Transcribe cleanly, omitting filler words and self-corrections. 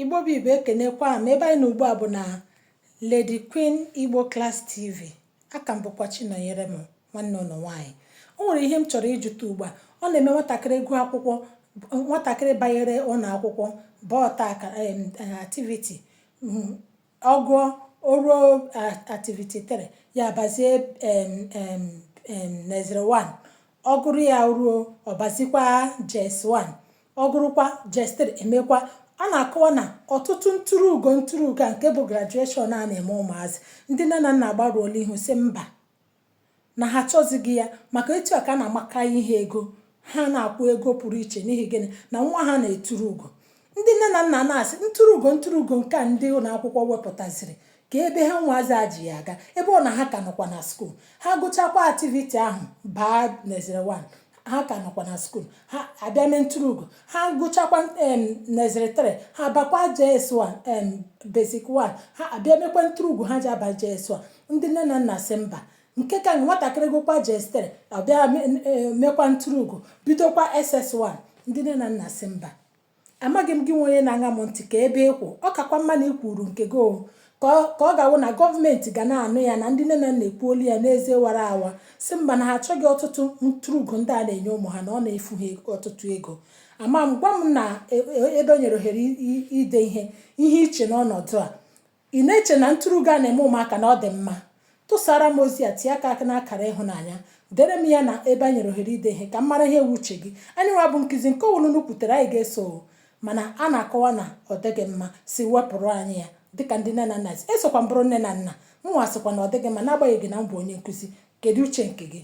Igbo bụ Igbo ekenekwa m ebe anyị na ugbu a bụ na Lady Queen Igbo Class TV. Aka m bụkwa Chinonyere m nwanne ụlọ nwaanyị. O nwere ihe m chọrọ ịjụta ugbu a. Ọ na-eme nwatakịrị gụọ akwụkwọ, nwatakịrị banyere ụlọ akwụkwọ bọta activity ọgụọ oruo activity 3 ya bazie Nursery 1. Ọ gụrụ ya ruo ọbazikwa JS 1. Ọ gụrụkwa JS 3 emekwa. A na-akọwa na ọtụtụ ntụrụugo a nke bụ graduation a na-eme ụmụazị ndị nne na nna agbaruola ihu sị mba na ha achọzighị ya maka etu a ka a na-amaka ihe ego. Ha na-akwụ ego pụrụ iche n'ihi gịnị na nwa ha na-eturu ugo. Ndị nne na nna na-asị ntụrụugo nke a ndị ụlọ akwụkwọ wepụtaziri ka ebe ha nwaazị aji ya aga ebe ọ na ha ka nọkwa na skuul. Ha gụchakwa activity ahụ baa Nursery 1, ha ka nọkwa na skuul, ha abịa mee ntụrụugo. Ha gụchakwa Nursery 3, ha bakwa JS 1 Basic 1, ha abịa mekwa ntụrụugo ha ji aba JS 1. Ndị nne na nna sị mba nke ka nwatakịrị gụkwa JS 3 abịa mekwa ntụrụugo bidokwa SS1. Ndị nne na nna sị mba amaghị m gị nwe onye na-aṅa m ntị ka ebe ịkwụ ọ kakwa mma na ikwuru nke gị ka ọ ga-awụ na gọọmenti ga na-anụ ya na ndị nne na nna ekwuolu ya n'ezie wara awa sị mba na ha achọghị ọtụtụ ntụrụugo ndị a na-enye ụmụ ha na ọ na-efu ha ọtụtụ ego. Ama m gwa m na ebe o nyere ohere ide ihe iche n'ọnọdụ a. Ị na-eche na ntụrụugo a na-eme ụmụaka na ọ dị mma? Tụsara m ozi a tie aka n'akara ịhụnanya dere m ya na ebe a nyere ohere ide ihe ka m mara ihe uche gị. Anyị nwa bụ nkizi nke owulu kwutere anyị ga-eso mana a na-akọwa na ọ dịghị mma si wepụrụ anyị ya dịka ndị nne na nna esokwa m bụrụ nne na nna m nwa sịkwa na ọ dịghị mma n'agbanyeghị na m bụ onye nkụzi. Kedu uche nke gị?